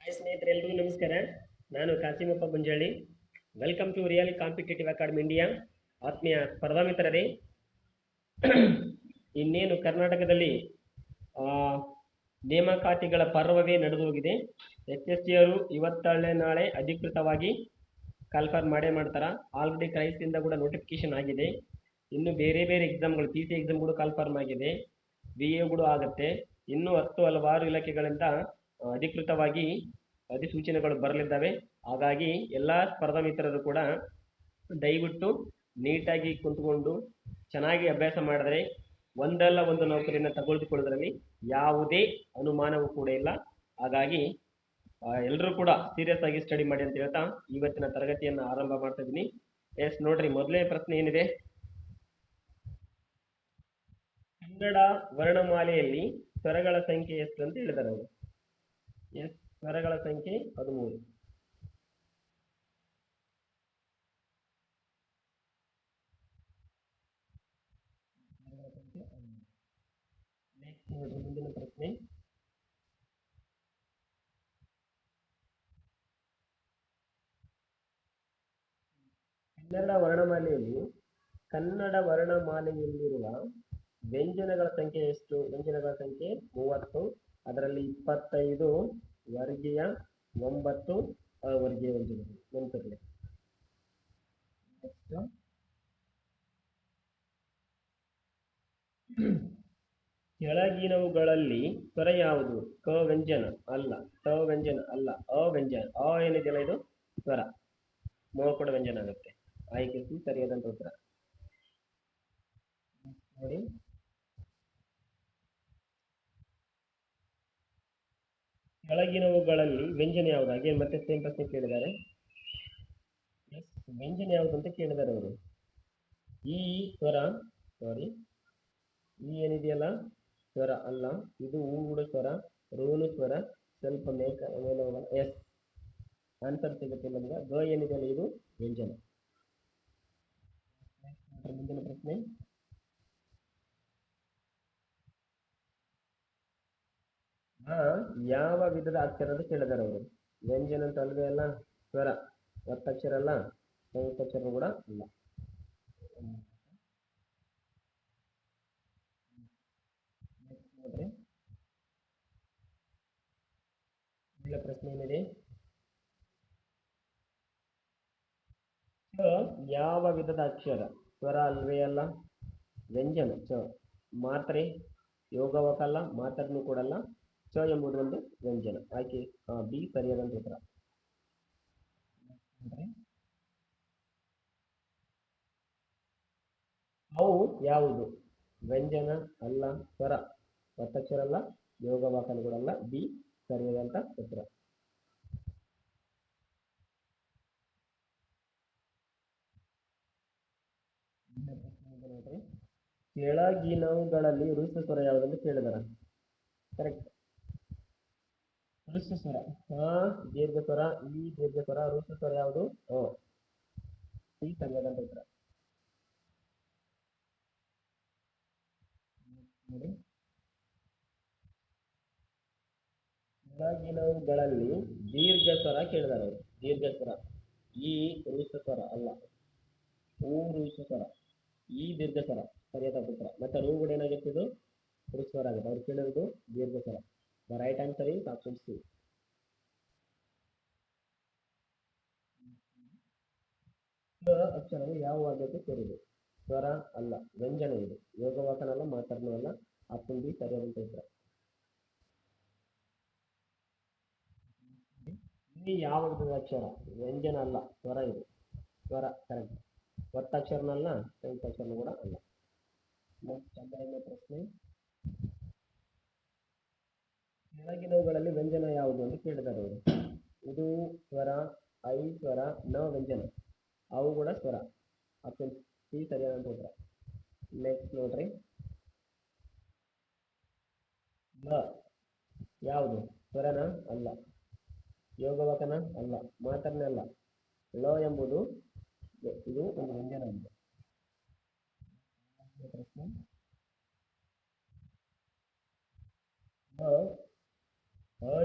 Hi ಸ್ನೇಹಿತರೆ, ಎಲ್ರಿಗೂ ನಮಸ್ಕಾರ. ನಾನು Kasimappa Gunjalli. Welcome to real competitive academy India. ಆತ್ಮೀಯ ಸ್ಪರ್ಧಾ ಮಿತ್ರರೇ, ಇನ್ನೇನು ಕರ್ನಾಟಕದಲ್ಲಿ ಆ, ನೇಮಕಾತಿಗಳ ಪರ್ವವೇ ನಡೆದು ಹೋಗಿದೆ. ಎಸ್ ಎಸ್ ಸಿಯವರು ಇವತ್ತಳೆ ನಾಳೆ ಅಧಿಕೃತವಾಗಿ ಕನ್ಫರ್ಮ್ ಮಾಡೇ ಮಾಡ್ತಾರ. ಆಲ್ರೆಡಿ ಕ್ರೈಸ್ತಿಂದ ಕೂಡ ನೋಟಿಫಿಕೇಶನ್ ಆಗಿದೆ. ಇನ್ನು ಬೇರೆ ಬೇರೆ ಎಕ್ಸಾಮ್ಗಳು, ಪಿ ಸಿ ಎಕ್ಸಾಮ್ ಕೂಡ ಕನ್ಫರ್ಮ್ ಆಗಿದೆ. ಬಿ ಎ ಕೂಡ ಆಗುತ್ತೆ. ಇನ್ನೂ ಹಲವಾರು ಇಲಾಖೆಗಳಿಂದ ಅಧಿಕೃತವಾಗಿ ಅಧಿಸೂಚನೆಗಳು ಬರಲಿದ್ದಾವೆ. ಹಾಗಾಗಿ ಎಲ್ಲ ಸ್ಪರ್ಧಾ ಮಿತ್ರರು ಕೂಡ ದಯವಿಟ್ಟು ನೀಟಾಗಿ ಕುಂತ್ಕೊಂಡು ಚೆನ್ನಾಗಿ ಅಭ್ಯಾಸ ಮಾಡಿದ್ರೆ ಒಂದಲ್ಲ ಒಂದು ನೌಕರಿಯನ್ನು ತಗೊಳ್ದುಕೊಳ್ಳೋದ್ರಲ್ಲಿ ಯಾವುದೇ ಅನುಮಾನವೂ ಕೂಡ ಇಲ್ಲ. ಹಾಗಾಗಿ ಎಲ್ಲರೂ ಕೂಡ ಸೀರಿಯಸ್ ಆಗಿ ಸ್ಟಡಿ ಮಾಡಿ ಅಂತ ಹೇಳ್ತಾ ಇವತ್ತಿನ ತರಗತಿಯನ್ನು ಆರಂಭ ಮಾಡ್ತಾ ಇದ್ದೀನಿ. ಎಸ್, ನೋಡ್ರಿ, ಮೊದಲನೇ ಪ್ರಶ್ನೆ ಏನಿದೆ, ಕನ್ನಡ ವರ್ಣಮಾಲೆಯಲ್ಲಿ ಸ್ವರಗಳ ಸಂಖ್ಯೆ ಎಷ್ಟು ಅಂತ ಹೇಳಿದ್ದಾರೆ ಅವರು. ಎಸ್, ಸ್ವರಗಳ ಸಂಖ್ಯೆ 13. ನೆಕ್ಸ್ಟ್ ನೋಡ್ರಿ, ಮುಂದಿನ ಪ್ರಶ್ನೆ, ಕನ್ನಡ ವರ್ಣಮಾಲೆಯಲ್ಲಿರುವ ವ್ಯಂಜನಗಳ ಸಂಖ್ಯೆ ಎಷ್ಟು? ವ್ಯಂಜನಗಳ ಸಂಖ್ಯೆ 30. ಅದರಲ್ಲಿ 25 ವರ್ಗೀಯ, 9 ಅವರ್ಗೀಯ ವ್ಯಂಜನಗಳು. ನೆನಪಿರಲಿ. ನೆಕ್ಸ್ಟ್, ಕೆಳಗಿನವುಗಳಲ್ಲಿ ಸ್ವರ ಯಾವುದು? ಕ ವ್ಯಂಜನ ಅಲ್ಲ, ಟ ವ್ಯಂಜನ ಅಲ್ಲ, ಅ ವ್ಯಂಜನ. ಅ ಏನಿದೆಯಲ್ಲ, ಇದು ಸ್ವರ. ಮೋ ಕೂಡ ವ್ಯಂಜನ ಆಗುತ್ತೆ. ಆಯ್ಕೆ ಸಿ ಸರಿಯಾದಂತ ಉತ್ತರ. ನೋಡಿ, ಕೆಳಗಿನವುಗಳಲ್ಲಿ ವ್ಯಂಜನ ಯಾವುದು? ಹಾಗೆ ಮತ್ತೆ ಸೇಮ್ ಪ್ರಶ್ನೆ ಕೇಳಿದ್ದಾರೆ. ವ್ಯಂಜನ ಯಾವುದು ಅಂತ ಕೇಳಿದ್ದಾರೆ ಅವರು. ಈ ಸ್ವರ, ಸಾರಿ, ಈ ಏನಿದೆಯಲ್ಲ ಸ್ವರ ಅಲ್ಲ, ಇದು ಊಡ ಸ್ವರ, ರೋನು ಸ್ವರ, ಸ್ವಲ್ಪ ಮೇಲೆ ಎಸ್ ಆನ್ಸರ್ ಸಿಗುತ್ತೆ ನಮ್ಗೆ. ಗ ಏನಿದೆಯಲ್ಲ, ಇದು ವ್ಯಂಜನ. ಮುಂದಿನ ಪ್ರಶ್ನೆ, ಯಾವ ವಿಧದ ಅಕ್ಷರ ಅಂತ ಕೇಳಿದಾರೆ ಅವರು. ವ್ಯಂಜನ ಅಂತ ಅಲ್ವೇ ಅಲ್ಲ, ಸ್ವರ, ಒತ್ತಕ್ಷರ ಅಲ್ಲ, ಸಂಯುಕ್ತಾಕ್ಷರ ಕೂಡ ಅಲ್ಲ. ನೋಡ್ರಿ, ಒಳ್ಳೆ ಪ್ರಶ್ನೆ ಏನಿದೆ, ಯಾವ ವಿಧದ ಅಕ್ಷರ? ಸ್ವರ ಅಲ್ವೇ ಅಲ್ಲ, ವ್ಯಂಜನ ಚ, ಮಾತ್ರೆ, ಯೋಗವಕಲ್ಲ, ಮಾತ್ರನೂ ಕೊಡಲ್ಲ. ಚ ಎಂಬುದು ಒಂದು ವ್ಯಂಜನ. ಆಯ್ಕೆ ಬಿ ಸರಿಯಾದಂತ ಉತ್ತರ. ಅವು ಯಾವುದು? ವ್ಯಂಜನ ಅಲ್ಲ, ಸ್ವರ, ಒತ್ತಕ್ಷರ ಅಲ್ಲ, ಯೋಗವಾಕನು ಕೂಡ ಅಲ್ಲ. ಬಿ ಸರಿಯಾದಂತ ಉತ್ತರ. ನೋಡ್ರಿ, ಕೆಳಗಿನವುಗಳಲ್ಲಿ ಋಷ ಸ್ವರ ಯಾವುದಂತ ಕೇಳಿದಾರ. ಕರೆಕ್ಟ್, ಋಷ ಸ್ವರ. ದೀರ್ಘ ಸ್ವರ, ಈ ದೀರ್ಘ ಸ್ವರ, ಋಷ ಸ್ವರ ಯಾವುದು? ಸಿ ಸರಿಯಾದಂತ ಉತ್ತರ. ನೋಡಿ, ಕೆಳಗಿನವುಗಳಲ್ಲಿ ದೀರ್ಘ ಸ್ವರ ಕೇಳಿದಾರೆ ಅವರು. ದೀರ್ಘ ಸ್ವರ, ಈ ಋಷ ಸ್ವರ ಅಲ್ಲ, ಊ ಋಷ ಸ್ವರ, ಈ ದೀರ್ಘ ಸ್ವರ ಸರಿಯಾದ ಉತ್ತರ. ಮತ್ತೆ ರೂ ಕೂಡ ಏನಾಗುತ್ತೆ, ಇದು ಋಷ ಸ್ವರ ಆಗುತ್ತೆ. ಅವ್ರು ಕೇಳಿರೋದು ದೀರ್ಘ ಸ್ವರ. The right answer is option C. ಅಕ್ಷರವು ಯಾವ ವರ್ಗಕ್ಕೆ ಸೇರಿದೆ? ಸ್ವರ ಅಲ್ಲ, ವ್ಯಂಜನ ಇದೆ. ಯೋಗವಾಕನ ಅಲ್ಲ, ಮಾತರ್ನೂ ಅಲ್ಲ. ಆಪ್ಷನ್ ಬಿ ಸರಿಯಾದಂತ ಉತ್ತರ. ಇಲ್ಲಿ ಯಾವ ವಿಧದ ಅಕ್ಷರ? ವ್ಯಂಜನ ಅಲ್ಲ, ಸ್ವರ ಇದೆ. ಸ್ವರ ಕರೆಕ್ಟ್. ಒತ್ತಕ್ಷರನಲ್ಲ, ಸಂಯುಕ್ತಾಕ್ಷರನೂ ಕೂಡ ಅಲ್ಲ. ನೆಕ್ಸ್ಟ್ 12ನೇ ಪ್ರಶ್ನೆ, ಕೆಳಗಿನವುಗಳಲ್ಲಿ ವ್ಯಂಜನ ಯಾವುದು ಅಂತ ಕೇಳಿದ್ದಾರೆ ಅವರು. ಇದು ಸ್ವರ, ಐ ಸ್ವರ, ನ ವ್ಯಂಜನ. ಅವು ಕೂಡ ಸ್ವರ. ಆಪ್ಷನ್ ಸಿ ಸರಿಯಾದಂತ ಉತ್ತರ. ನೆಕ್ಸ್ಟ್ ನೋಡ್ರಿ, ಲ ಯಾವುದು? ಸ್ವರನ ಅಲ್ಲ, ಯೋಗವಕನ ಅಲ್ಲ, ಮಾತರ್ನ ಅಲ್ಲ. ಲ ಎಂಬುದು ಇದು ಒಂದು ವ್ಯಂಜನ ಆಗಿದೆ. ಪ್ರಶ್ನೆ,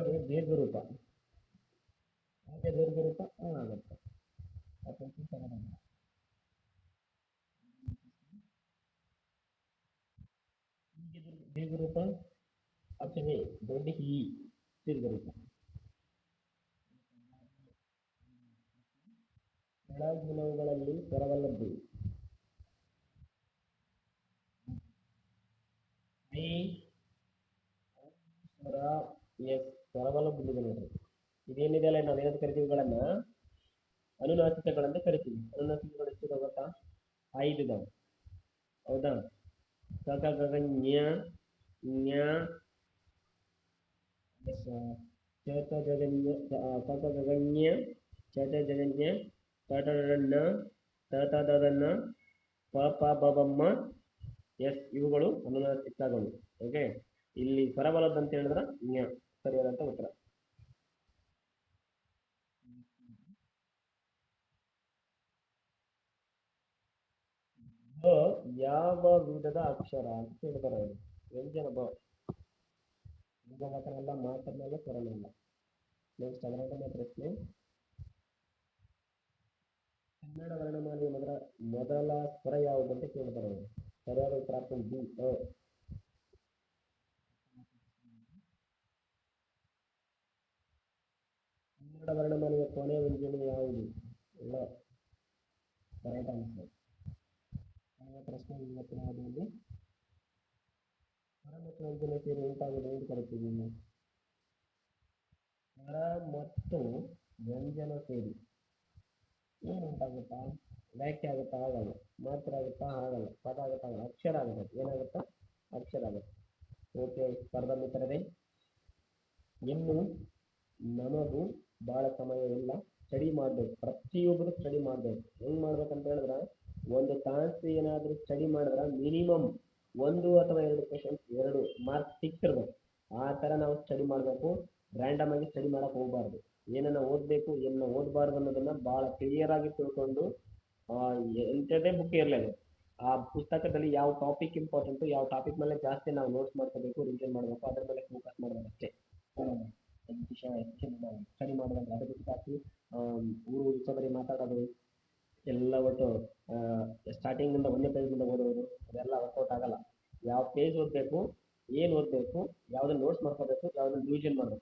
ಗೆ ದೀರ್ಘ ರೂಪ, ದೀರ್ಘ ರೂಪ ಆಗುತ್ತೆ. ಆಪ್ಷನ್ ಸಿ ಸರಿಯಾದ. ದೀರ್ಘ ರೂಪ ಆಪ್ಷನ್ ಎ ದೊಡ್ಡ ಇ ದೀರ್ಘ ರೂಪ. ಕೆಳಗಿನವುಗಳಲ್ಲಿ ಸ್ವರವಲ್ಲದ್ದು ಐ ಸ್ವರ ಎಸ್ ಸ್ವರವಲ್ಲದ್ದು ನೋಡ್ರಿ. ಇದೇನಿದೆ ಅಲ್ಲ ನಾವು ಏನಂತ ಕರಿತೀವಿ ಇವುಗಳನ್ನ ಅನುನಾಸಿಕಗಳಂತ ಕರಿತೀವಿ. ಅನುನಾಸಿಕಗಳು ಎಷ್ಟು ಗೊತ್ತಾ? 5 ಇದಾವೆ. ಹೌದಾ? ಕ ಕ ಗ ಗ ಜ್ಞ ಜ್ಞ ಚ ತ ಜ ಗ ಜ್ಞ ಕ ಕ ಗ ಗ ಜ್ಞ ಚ ಟ ಜ ಗ ಜ್ಞ ಟ ಟ ಡ ಡ ಣ ತ ತ ದ ದ ನ ಪ ಪ ಬ ಬ ಮ ಎಸ್ ಇವುಗಳು ಅನುನಾಸಿಕಗಳು. ಓಕೆ, ಇಲ್ಲಿ ಸ್ವರಬಲದ್ದು ಅಂತ ಹೇಳಿದ್ರೆ ಜ್ಞ ಸರಿಯಾದಂತ ಉತ್ತರ. ಬ ಯಾವ ವಿಧದ ಅಕ್ಷರ ಅಂತ ಹೇಳ್ತಾರೆ ಅವರು. ವ್ಯಂಜನ ಬ ಮಾತನಲ್ಲ, ಮಾತನಲ್ಲ, ಸ್ವರನಲ್ಲ. ನೆಕ್ಸ್ಟ್ 12ನೇ ಪ್ರಶ್ನೆ. ಕನ್ನಡ ವರ್ಣಮಾಲೆಯ ಮೊದಲ ಸ್ವರ ಯಾವುದು ಅಂತ ಕೇಳ್ತಾರೆ ಅವರು. ಸರಿಯಾದ ಉತ್ತರ ಆಪ್ಷನ್ ಬಿ ಅ. ಕನ್ನಡ ವರ್ಣಮಾಲೆಯ ಕೊನೆಯ ವ್ಯಂಜನ ಯಾವುದು? ಲ. Correct answer. ಪ್ರಶ್ನೆ ಇವತ್ತಿನ ಅವಧಿಯಲ್ಲಿ ಸ್ವರ ಮತ್ತು ವ್ಯಂಜನ ಸೇರಿ ಉಂಟಾಗುವುದು ಎಂದು ಕರಿತೀವಿ. ಸ್ವರ ಮತ್ತು ವ್ಯಂಜನ ಸೇರಿ ಏನು ಉಂಟಾಗುತ್ತಾ? ವ್ಯಾಖ್ಯೆ ಆಗುತ್ತಾ? ಆಗಲ್ಲ. ಮಾತ್ರ ಆಗುತ್ತಾ? ಆಗಲ್ಲ. ಪದ ಆಗುತ್ತಾ? ಆಗಲ್ಲ. ಅಕ್ಷರ ಆಗುತ್ತೆ. ಏನಾಗುತ್ತಾ? ಅಕ್ಷರ ಆಗುತ್ತೆ. ಓಕೆ, ಸ್ಪರ್ಧಾ ಮಿತ್ರರೇ, ಇನ್ನು ನಮಗೂ ಬಹಳ ಸಮಯ ಇಲ್ಲ. ಸ್ಟಡಿ ಮಾಡಬೇಕು, ಪ್ರತಿಯೊಬ್ಬರು ಸ್ಟಡಿ ಮಾಡಬೇಕು. ಹೆಂಗ್ ಮಾಡ್ಬೇಕಂತ ಹೇಳಿದ್ರೆ, ಒಂದು ತಾಸು ಏನಾದರೂ ಸ್ಟಡಿ ಮಾಡಿದ್ರೆ ಮಿನಿಮಮ್ 1 ಅಥವಾ 2 ಕ್ವೆಶನ್ 2 ಮಾರ್ಕ್ಸ್ ಸಿಕ್ತಿರ್ಬೇಕು. ಆ ಥರ ನಾವು ಸ್ಟಡಿ ಮಾಡಬೇಕು. ರ್ಯಾಂಡಮ್ ಆಗಿ ಸ್ಟಡಿ ಮಾಡಕ್ಕೆ ಹೋಗಬಾರ್ದು. ಏನನ್ನ ಓದಬೇಕು, ಏನನ್ನ ಓದಬಾರ್ದು ಅನ್ನೋದನ್ನ ಭಾಳ ಕ್ಲಿಯರ್ ಆಗಿ ತಿಳ್ಕೊಂಡು ಎಂಥದೇ ಬುಕ್ ಇರಲಿ ಅದು, ಆ ಪುಸ್ತಕದಲ್ಲಿ ಯಾವ ಟಾಪಿಕ್ ಇಂಪಾರ್ಟೆಂಟು, ಯಾವ ಟಾಪಿಕ್ ಮೇಲೆ ಜಾಸ್ತಿ ನಾವು ನೋಟ್ಸ್ ಮಾಡ್ಕೋಬೇಕು, ರಿವಿಷನ್ ಮಾಡಬೇಕು, ಅದ್ರ ಮೇಲೆ ಫೋಕಸ್ ಮಾಡಬೇಕು ಅಷ್ಟೇ. ವಿಷಯ ಸ್ಟಡಿ ಮಾಡೋದಂದ್ರೆ ಅದ್ರ ಬಿಟ್ಟು ಜಾಸ್ತಿ ಊರು ಬರೀ ಮಾತಾಡೋದು ಎಲ್ಲ ಒಟ್ಟು ಸ್ಟಾರ್ಟಿಂಗಿಂದ 1ನೇ ಪೇಜ್ನಿಂದ ಓದೋದು ಅದೆಲ್ಲ ವರ್ಕೌಟ್ ಆಗಲ್ಲ. ಯಾವ ಪೇಜ್ ಓದಬೇಕು, ಏನು ಓದಬೇಕು, ಯಾವುದನ್ನು ನೋಟ್ಸ್ ಮಾಡ್ಕೋಬೇಕು, ಯಾವುದನ್ನು ರಿವಿಷನ್ ಮಾಡಬೇಕು,